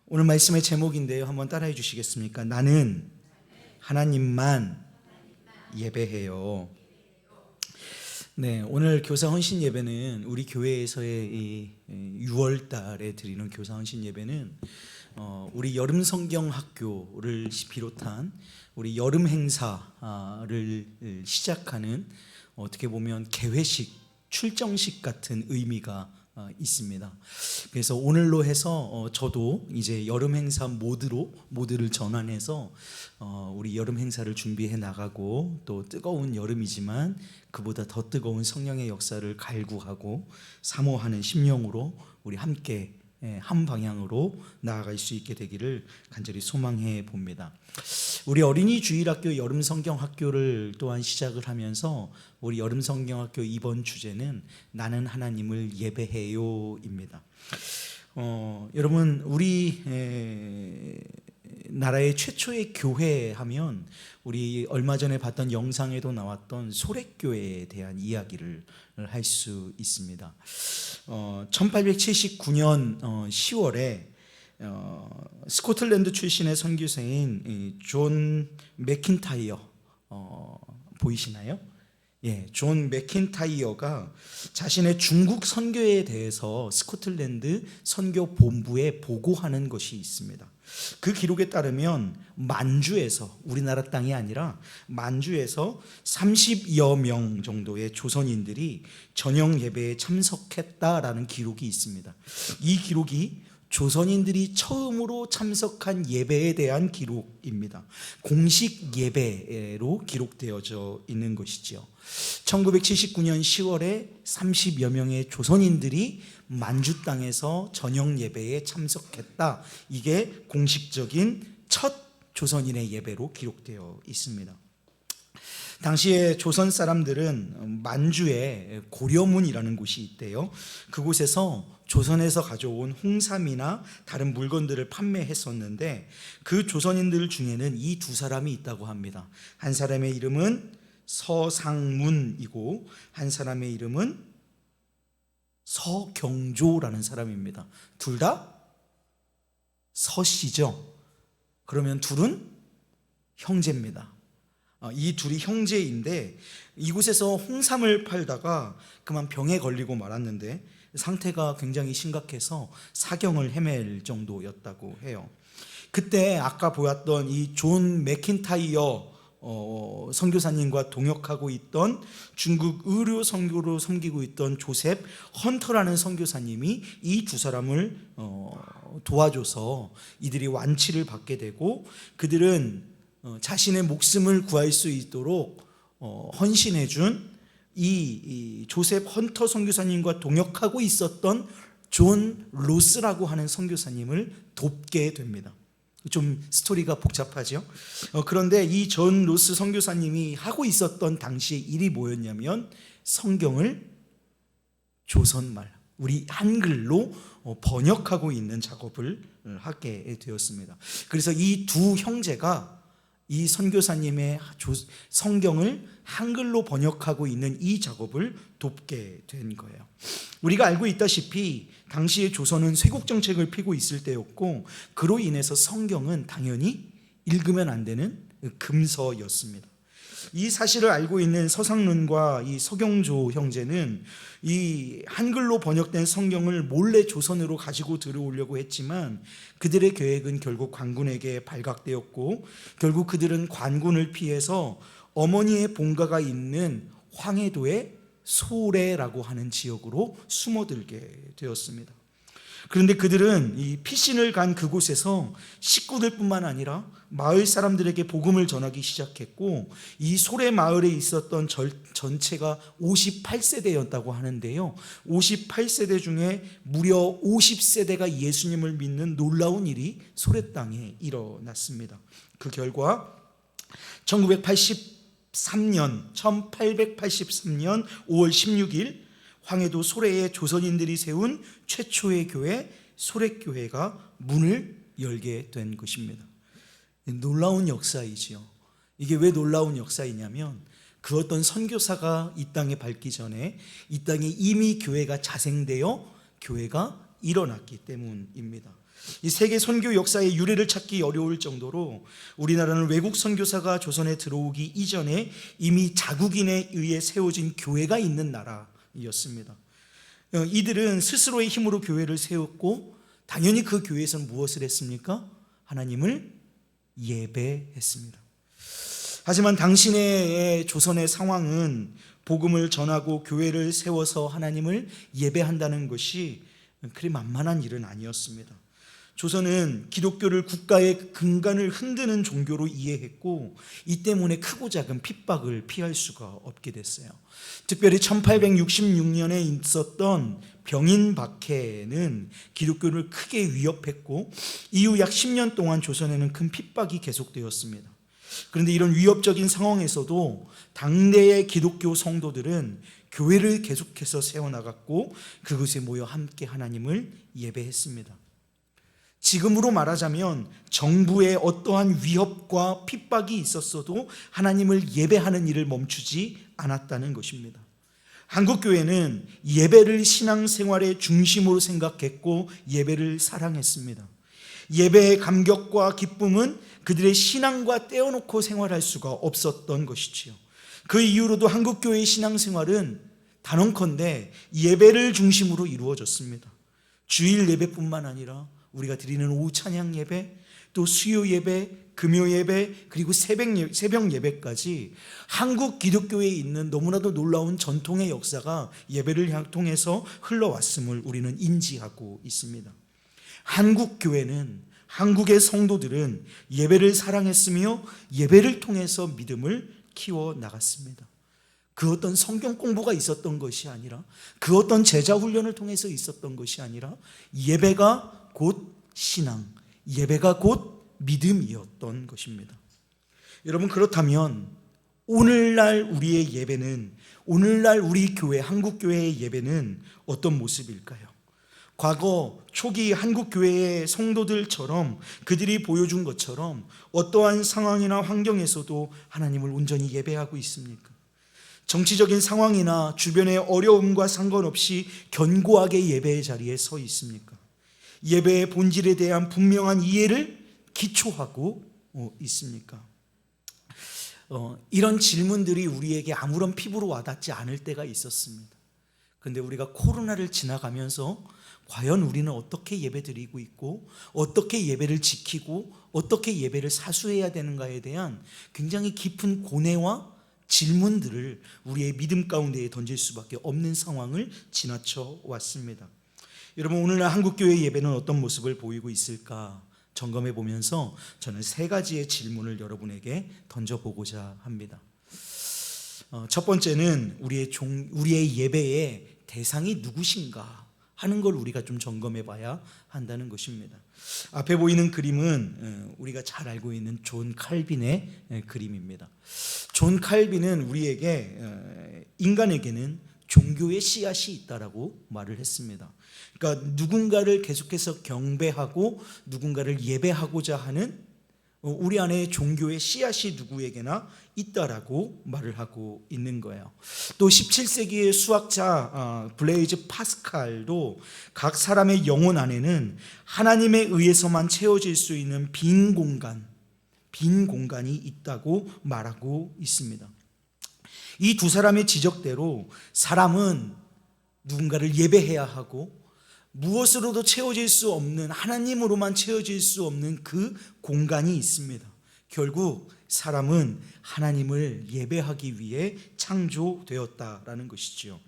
오늘 말씀의 제목인데요. 한번 따라해 주시겠습니까? 나는 하나님만 예배해요. 네, 오늘 교사 헌신 예배는 우리 교회에서의 이 6월 달에 드리는 교사 헌신 예배는 우리 여름 성경 학교를 비롯한 우리 여름 행사를 시작하는 어떻게 보면 개회식, 출정식 같은 의미가 있습니다. 그래서 오늘로 해서 저도 이제 여름 행사 모드를 전환해서 우리 여름 행사를 준비해 나가고, 또 뜨거운 여름이지만 그보다 더 뜨거운 성령의 역사를 갈구하고 사모하는 심령으로 우리 함께 한 방향으로 나아갈 수 있게 되기를 간절히 소망해 봅니다. 우리 어린이 주일학교 여름 성경학교를 또한 시작을 하면서 우리 여름 성경학교 이번 주제는 나는 하나님을 예배해요입니다. 여러분, 우리 나라의 최초의 교회 하면 우리 얼마 전에 봤던 영상에도 나왔던 소렉교회에 대한 이야기를 할 수 있습니다. 1879년 10월에 스코틀랜드 출신의 선교사인 존 맥킨타이어 보이시나요? 예, 존 맥킨타이어가 자신의 중국 선교에 대해서 스코틀랜드 선교 본부에 보고하는 것이 있습니다. 그 기록에 따르면 만주에서, 우리나라 땅이 아니라 만주에서 30여 명 정도의 조선인들이 저녁 예배에 참석했다라는 기록이 있습니다. 이 기록이 조선인들이 처음으로 참석한 예배에 대한 기록입니다. 공식 예배로 기록되어져 있는 것이죠. 1979년 10월에 30여 명의 조선인들이 만주 땅에서 저녁 예배에 참석했다. 이게 공식적인 첫 조선인의 예배로 기록되어 있습니다. 당시에 조선 사람들은 만주에 고려문이라는 곳이 있대요. 그곳에서 조선에서 가져온 홍삼이나 다른 물건들을 판매했었는데, 그 조선인들 중에는 이 두 사람이 있다고 합니다. 한 사람의 이름은 서상문이고 한 사람의 이름은 서경조라는 사람입니다. 둘 다 서씨죠. 그러면 둘은 형제입니다. 이 둘이 형제인데, 이곳에서 홍삼을 팔다가 그만 병에 걸리고 말았는데 상태가 굉장히 심각해서 사경을 헤맬 정도였다고 해요. 그때 아까 보았던 이 존 맥킨타이어 선교사님과 동역하고 있던 중국 의료 선교로 섬기고 있던 조셉 헌터라는 선교사님이 이 두 사람을 도와줘서 이들이 완치를 받게 되고, 그들은 자신의 목숨을 구할 수 있도록 헌신해준 이 조셉 헌터 선교사님과 동역하고 있었던 존 로스라고 하는 선교사님을 돕게 됩니다. 좀 스토리가 복잡하죠. 그런데 이 존 로스 선교사님이 하고 있었던 당시의 일이 뭐였냐면 성경을 조선말, 우리 한글로 번역하고 있는 작업을 하게 되었습니다. 그래서 이 두 형제가 이 선교사님의 성경을 한글로 번역하고 있는 이 작업을 돕게 된 거예요. 우리가 알고 있다시피 당시의 조선은 쇄국 정책을 펴고 있을 때였고, 그로 인해서 성경은 당연히 읽으면 안 되는 금서였습니다. 이 사실을 알고 있는 서상문과 이 서경조 형제는 이 한글로 번역된 성경을 몰래 조선으로 가지고 들어오려고 했지만, 그들의 계획은 결국 관군에게 발각되었고, 결국 그들은 관군을 피해서 어머니의 본가가 있는 황해도의 소래라고 하는 지역으로 숨어들게 되었습니다. 그런데 그들은 이 피신을 간 그곳에서 식구들뿐만 아니라 마을 사람들에게 복음을 전하기 시작했고, 이 소래 마을에 있었던 전체가 58세대였다고 하는데요, 58세대 중에 무려 50세대가 예수님을 믿는 놀라운 일이 소래 땅에 일어났습니다. 그 결과 1883년 5월 16일 황해도 소래의 조선인들이 세운 최초의 교회 소래교회가 문을 열게 된 것입니다. 놀라운 역사이지요. 이게 왜 놀라운 역사이냐면, 그 어떤 선교사가 이 땅에 밟기 전에 이 땅에 이미 교회가 자생되어 교회가 일어났기 때문입니다. 이 세계 선교 역사의 유래를 찾기 어려울 정도로 우리나라는 외국 선교사가 조선에 들어오기 이전에 이미 자국인에 의해 세워진 교회가 있는 나라였습니다. 이들은 스스로의 힘으로 교회를 세웠고 당연히 그 교회에서는 무엇을 했습니까? 하나님을 예배했습니다. 하지만 당신의 조선의 상황은 복음을 전하고 교회를 세워서 하나님을 예배한다는 것이 그리 만만한 일은 아니었습니다. 조선은 기독교를 국가의 근간을 흔드는 종교로 이해했고 이 때문에 크고 작은 핍박을 피할 수가 없게 됐어요. 특별히 1866년에 있었던 병인박해는 기독교를 크게 위협했고 이후 약 10년 동안 조선에는 큰 핍박이 계속되었습니다. 그런데 이런 위협적인 상황에서도 당대의 기독교 성도들은 교회를 계속해서 세워나갔고 그곳에 모여 함께 하나님을 예배했습니다. 지금으로 말하자면 정부의 어떠한 위협과 핍박이 있었어도 하나님을 예배하는 일을 멈추지 않았다는 것입니다. 한국교회는 예배를 신앙생활의 중심으로 생각했고 예배를 사랑했습니다. 예배의 감격과 기쁨은 그들의 신앙과 떼어놓고 생활할 수가 없었던 것이지요. 그 이후로도 한국교회의 신앙생활은 단언컨대 예배를 중심으로 이루어졌습니다. 주일 예배뿐만 아니라 우리가 드리는 오후 찬양 예배, 또 수요 예배, 금요 예배, 그리고 새벽 예배까지 한국 기독교에 있는 너무나도 놀라운 전통의 역사가 예배를 통해서 흘러왔음을 우리는 인지하고 있습니다. 한국 교회는, 한국의 성도들은 예배를 사랑했으며 예배를 통해서 믿음을 키워나갔습니다. 그 어떤 성경 공부가 있었던 것이 아니라, 그 어떤 제자 훈련을 통해서 있었던 것이 아니라 예배가 곧 신앙, 예배가 곧 믿음이었던 것입니다. 여러분, 그렇다면 오늘날 우리의 예배는, 오늘날 우리 교회, 한국교회의 예배는 어떤 모습일까요? 과거 초기 한국교회의 성도들처럼 그들이 보여준 것처럼 어떠한 상황이나 환경에서도 하나님을 온전히 예배하고 있습니까? 정치적인 상황이나 주변의 어려움과 상관없이 견고하게 예배의 자리에 서 있습니까? 예배의 본질에 대한 분명한 이해를 기초하고 있습니까? 이런 질문들이 우리에게 아무런 피부로 와닿지 않을 때가 있었습니다. 그런데 우리가 코로나를 지나가면서 과연 우리는 어떻게 예배드리고 있고 어떻게 예배를 지키고 어떻게 예배를 사수해야 되는가에 대한 굉장히 깊은 고뇌와 질문들을 우리의 믿음 가운데에 던질 수밖에 없는 상황을 지나쳐 왔습니다. 여러분, 오늘날 한국교회 예배는 어떤 모습을 보이고 있을까 점검해 보면서 저는 세 가지의 질문을 여러분에게 던져보고자 합니다. 첫 번째는 우리의 예배의 대상이 누구신가 하는 걸 우리가 좀 점검해 봐야 한다는 것입니다. 앞에 보이는 그림은 우리가 잘 알고 있는 존 칼빈의 그림입니다. 존 칼빈은 우리에게, 인간에게는 종교의 씨앗이 있다라고 말을 했습니다. 그러니까 누군가를 계속해서 경배하고 누군가를 예배하고자 하는 우리 안에 종교의 씨앗이 누구에게나 있다라고 말을 하고 있는 거예요. 또 17세기의 수학자 블레이즈 파스칼도 각 사람의 영혼 안에는 하나님에 의해서만 채워질 수 있는 빈 공간이 있다고 말하고 있습니다. 이 두 사람의 지적대로 사람은 누군가를 예배해야 하고 무엇으로도 채워질 수 없는, 하나님으로만 채워질 수 없는 그 공간이 있습니다. 결국 사람은 하나님을 예배하기 위해 창조되었다라는 것이죠.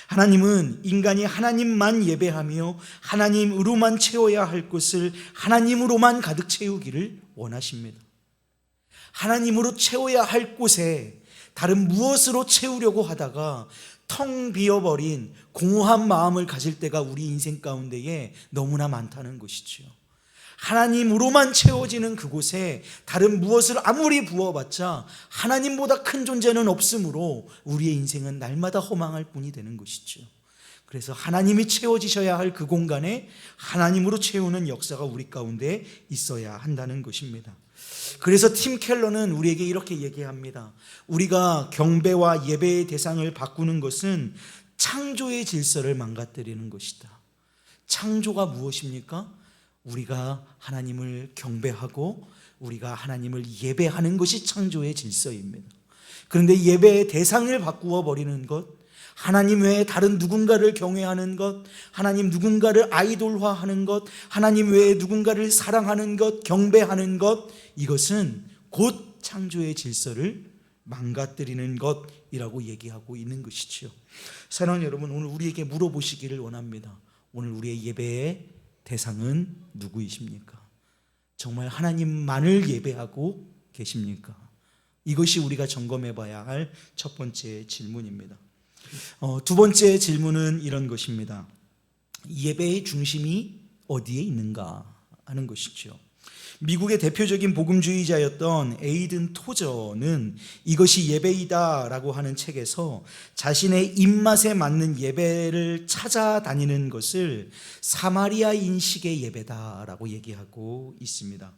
하나님은 인간이 하나님만 예배하며 하나님으로만 채워야 할 것을 하나님으로만 가득 채우기를 원하십니다. 하나님으로 채워야 할 곳에 다른 무엇으로 채우려고 하다가 텅 비어버린 공허한 마음을 가질 때가 우리 인생 가운데에 너무나 많다는 것이지요. 하나님으로만 채워지는 그곳에 다른 무엇을 아무리 부어봤자 하나님보다 큰 존재는 없으므로 우리의 인생은 날마다 허망할 뿐이 되는 것이죠. 그래서 하나님이 채워지셔야 할 그 공간에 하나님으로 채우는 역사가 우리 가운데 있어야 한다는 것입니다. 그래서 팀 켈러는 우리에게 이렇게 얘기합니다. 우리가 경배와 예배의 대상을 바꾸는 것은 창조의 질서를 망가뜨리는 것이다. 창조가 무엇입니까? 우리가 하나님을 경배하고 우리가 하나님을 예배하는 것이 창조의 질서입니다. 그런데 예배의 대상을 바꾸어 버리는 것, 하나님 외에 다른 누군가를 경외하는 것, 하나님 누군가를 아이돌화하는 것, 하나님 외에 누군가를 사랑하는 것, 경배하는 것, 이것은 곧 창조의 질서를 망가뜨리는 것이라고 얘기하고 있는 것이지요. 사랑하는 여러분, 오늘 우리에게 물어보시기를 원합니다. 오늘 우리의 예배의 대상은 누구이십니까? 정말 하나님만을 예배하고 계십니까? 이것이 우리가 점검해 봐야 할 첫 번째 질문입니다. 두 번째 질문은 이런 것입니다. 예배의 중심이 어디에 있는가 하는 것이죠. 미국의 대표적인 복음주의자였던 에이든 토저는 이것이 예배이다라고 하는 책에서 자신의 입맛에 맞는 예배를 찾아다니는 것을 사마리아 인식의 예배다라고 얘기하고 있습니다.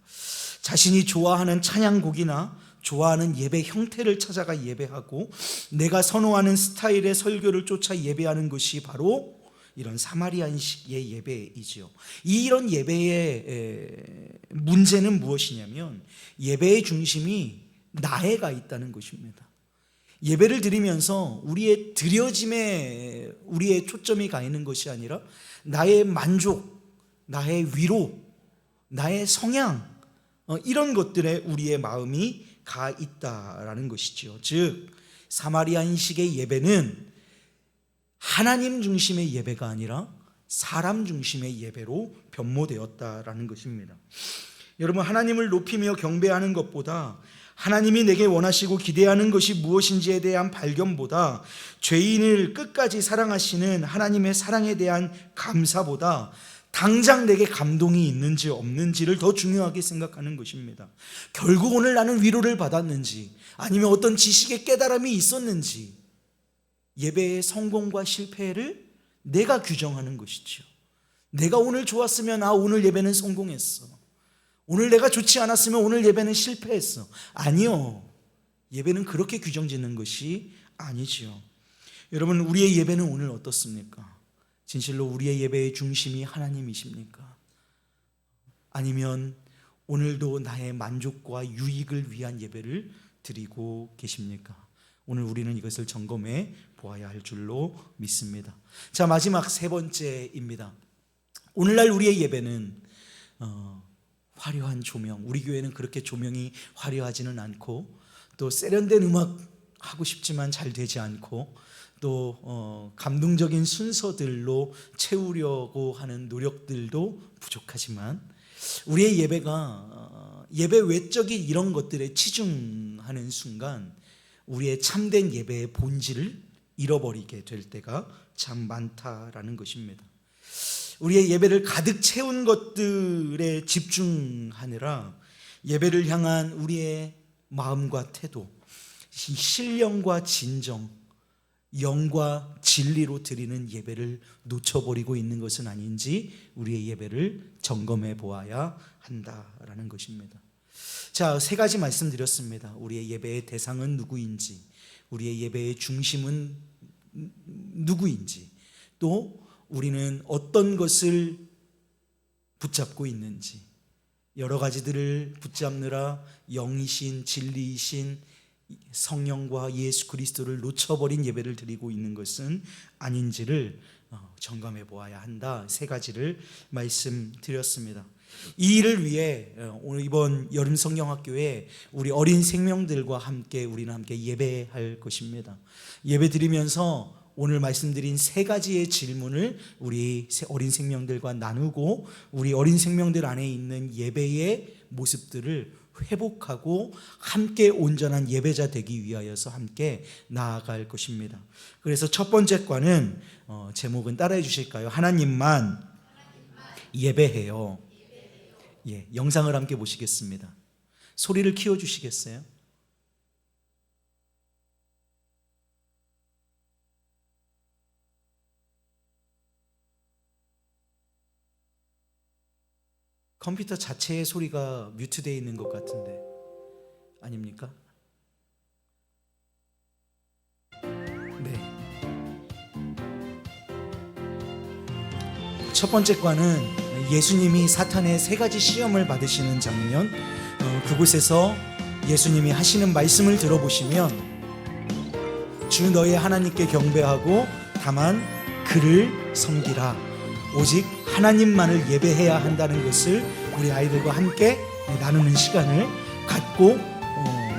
자신이 좋아하는 찬양곡이나 좋아하는 예배 형태를 찾아가 예배하고 내가 선호하는 스타일의 설교를 쫓아 예배하는 것이 바로 이런 사마리안식의 예배이지요. 이런 예배의 문제는 무엇이냐면 예배의 중심이 나에가 있다는 것입니다. 예배를 드리면서 우리의 드려짐에 우리의 초점이 가 있는 것이 아니라 나의 만족, 나의 위로, 나의 성향, 이런 것들에 우리의 마음이 가 있다라는 것이죠. 즉 사마리안식의 예배는 하나님 중심의 예배가 아니라 사람 중심의 예배로 변모되었다라는 것입니다. 여러분, 하나님을 높이며 경배하는 것보다 하나님이 내게 원하시고 기대하는 것이 무엇인지에 대한 발견보다 죄인을 끝까지 사랑하시는 하나님의 사랑에 대한 감사보다 당장 내게 감동이 있는지 없는지를 더 중요하게 생각하는 것입니다. 결국 오늘 나는 위로를 받았는지 아니면 어떤 지식의 깨달음이 있었는지, 예배의 성공과 실패를 내가 규정하는 것이죠. 내가 오늘 좋았으면 오늘 예배는 성공했어. 오늘 내가 좋지 않았으면 오늘 예배는 실패했어. 아니요. 예배는 그렇게 규정짓는 것이 아니지요. 여러분, 우리의 예배는 오늘 어떻습니까? 진실로 우리의 예배의 중심이 하나님이십니까? 아니면 오늘도 나의 만족과 유익을 위한 예배를 드리고 계십니까? 오늘 우리는 이것을 점검해 보아야 할 줄로 믿습니다. 자, 마지막 세 번째입니다. 오늘날 우리의 예배는 화려한 조명, 우리 교회는 그렇게 조명이 화려하지는 않고 또 세련된 음악 하고 싶지만 잘 되지 않고 또 감동적인 순서들로 채우려고 하는 노력들도 부족하지만 우리의 예배가 예배 외적인 이런 것들에 치중하는 순간 우리의 참된 예배의 본질을 잃어버리게 될 때가 참 많다라는 것입니다. 우리의 예배를 가득 채운 것들에 집중하느라 예배를 향한 우리의 마음과 태도, 신령과 진정, 영과 진리로 드리는 예배를 놓쳐버리고 있는 것은 아닌지 우리의 예배를 점검해 보아야 한다라는 것입니다. 자, 세 가지 말씀드렸습니다. 우리의 예배의 대상은 누구인지, 우리의 예배의 중심은 누구인지, 또 우리는 어떤 것을 붙잡고 있는지, 여러 가지들을 붙잡느라 영이신 진리이신 성령과 예수 그리스도를 놓쳐버린 예배를 드리고 있는 것은 아닌지를 점검해 보아야 한다. 세 가지를 말씀드렸습니다. 이 일을 위해 오늘 이번 여름 성경학교에 우리 어린 생명들과 함께 우리는 함께 예배할 것입니다. 예배 드리면서 오늘 말씀드린 세 가지의 질문을 우리 어린 생명들과 나누고 우리 어린 생명들 안에 있는 예배의 모습들을 회복하고 함께 온전한 예배자 되기 위하여서 함께 나아갈 것입니다. 그래서 첫 번째 과는 제목은 따라해 주실까요? 하나님만 예배해요. 예, 영상을 함께 보시겠습니다. 소리를 키워 주시겠어요? 컴퓨터 자체의 소리가 뮤트되어 있는 것 같은데 아닙니까? 네. 첫 번째 과는 예수님이 사탄의 세 가지 시험을 받으시는 장면, 그곳에서 예수님이 하시는 말씀을 들어보시면 주 너의 하나님께 경배하고 다만 그를 섬기라, 오직 하나님만을 예배해야 한다는 것을 우리 아이들과 함께 나누는 시간을 갖고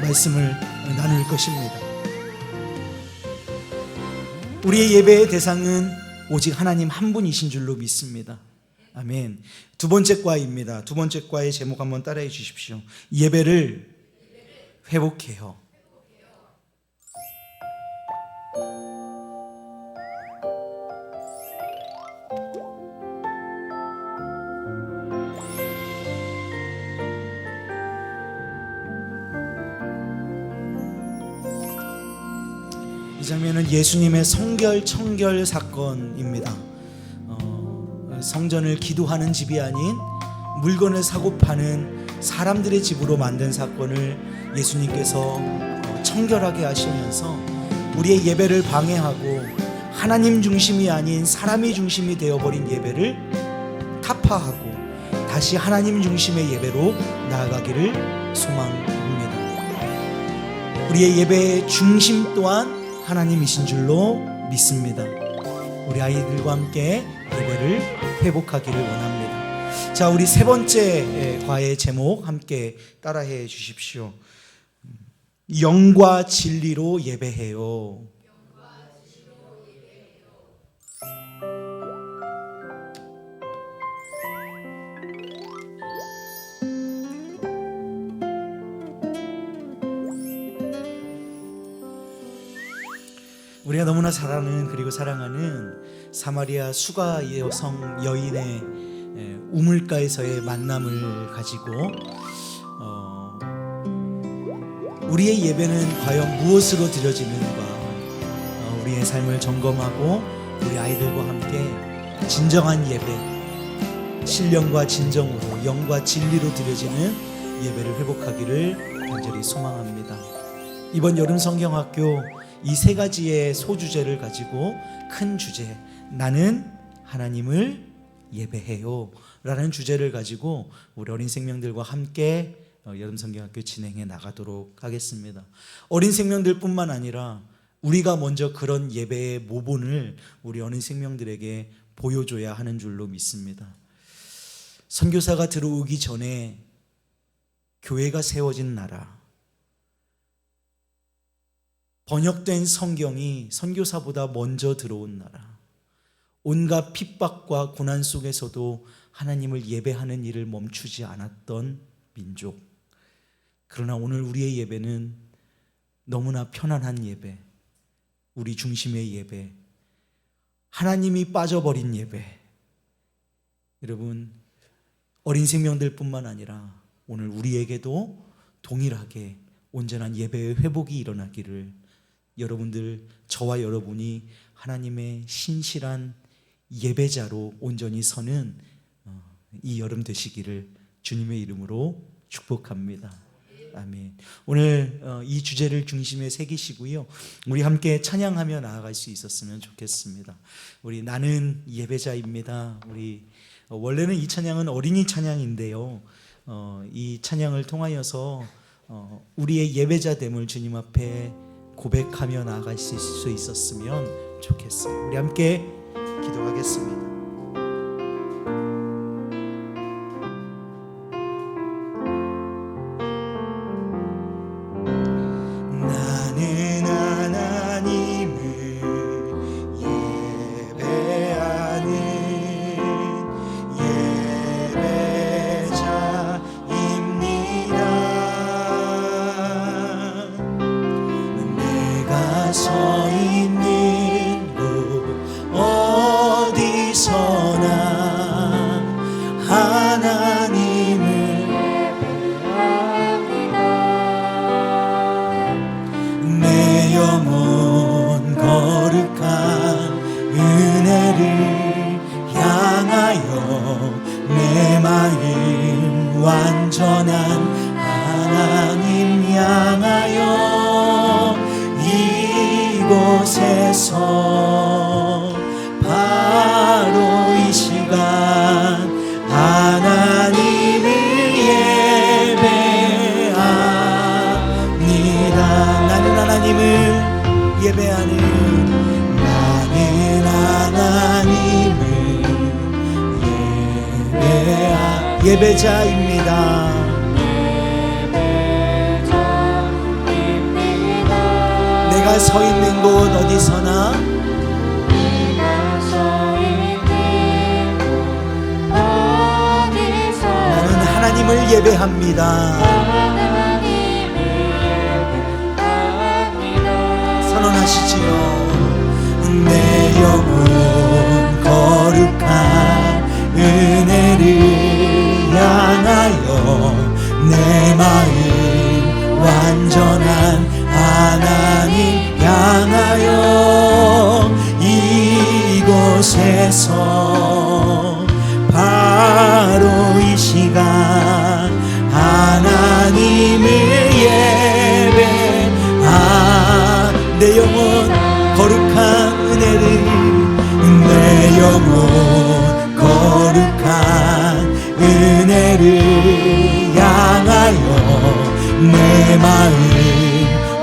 말씀을 나눌 것입니다. 우리의 예배의 대상은 오직 하나님 한 분이신 줄로 믿습니다. 아멘. 두 번째 과입니다. 두 번째 과의 제목 한번 따라해 주십시오. 예배를 회복해요. 이 장면은 예수님의 성결 청결 사건입니다. 성전을 기도하는 집이 아닌 물건을 사고 파는 사람들의 집으로 만든 사건을 예수님께서 청결하게 하시면서 우리의 예배를 방해하고 하나님 중심이 아닌 사람이 중심이 되어버린 예배를 타파하고 다시 하나님 중심의 예배로 나아가기를 소망합니다. 우리의 예배의 중심 또한 하나님이신 줄로 믿습니다. 우리 아이들과 함께 예배를 회복하기를 원합니다. 자, 우리 세 번째 과의 제목 함께 따라해 주십시오. 영과 진리로 예배해요. 우리가 너무나 잘 아는 그리고 사랑하는 사마리아 수가 여성 여인의 우물가에서의 만남을 가지고 우리의 예배는 과연 무엇으로 드려지는가, 우리의 삶을 점검하고 우리 아이들과 함께 진정한 예배, 신령과 진정으로 영과 진리로 드려지는 예배를 회복하기를 간절히 소망합니다. 이번 여름 성경학교 이 세 가지의 소주제를 가지고 큰 주제, 나는 하나님을 예배해요 라는 주제를 가지고 우리 어린 생명들과 함께 여름 성경학교 진행해 나가도록 하겠습니다. 어린 생명들 뿐만 아니라 우리가 먼저 그런 예배의 모본을 우리 어린 생명들에게 보여줘야 하는 줄로 믿습니다. 선교사가 들어오기 전에 교회가 세워진 나라, 번역된 성경이 선교사보다 먼저 들어온 나라, 온갖 핍박과 고난 속에서도 하나님을 예배하는 일을 멈추지 않았던 민족. 그러나 오늘 우리의 예배는 너무나 편안한 예배, 우리 중심의 예배, 하나님이 빠져버린 예배. 여러분, 어린 생명들뿐만 아니라 오늘 우리에게도 동일하게 온전한 예배의 회복이 일어나기를, 여러분들, 저와 여러분이 하나님의 신실한 예배자로 온전히 서는 이 여름 되시기를 주님의 이름으로 축복합니다. 아멘. 오늘 이 주제를 중심에 새기시고요, 우리 함께 찬양하며 나아갈 수 있었으면 좋겠습니다. 우리 나는 예배자입니다. 우리 원래는 이 찬양은 어린이 찬양인데요, 이 찬양을 통하여서 우리의 예배자됨을 주님 앞에 고백하며 나아갈 수 있었으면 좋겠어요. 우리 함께 기도하겠습니다. 나는 하나님을 예배하는 예배자입니다. 내가 서 있는 곳 어디서나 하나님을 내 영혼 거룩한 은혜를 향하여 내 마음 완전한 하나님 향하여 이곳에서 바로 이 시간 예배자입니다. 내가 서 있는 곳 어디서나 나는 하나님을 예배합니다. 선언하시지요. 내 영혼 거룩한 은혜를 향하여 내 마음 완전한 하나님 향하여 이곳에서 바로 이 시간 하나님을 예배하 내 영혼 거룩한 은혜를 내 영혼 거룩한 은혜를 향하여 내 마음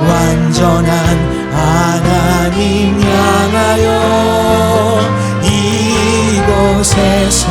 완전한 하나님 향하여 이곳에서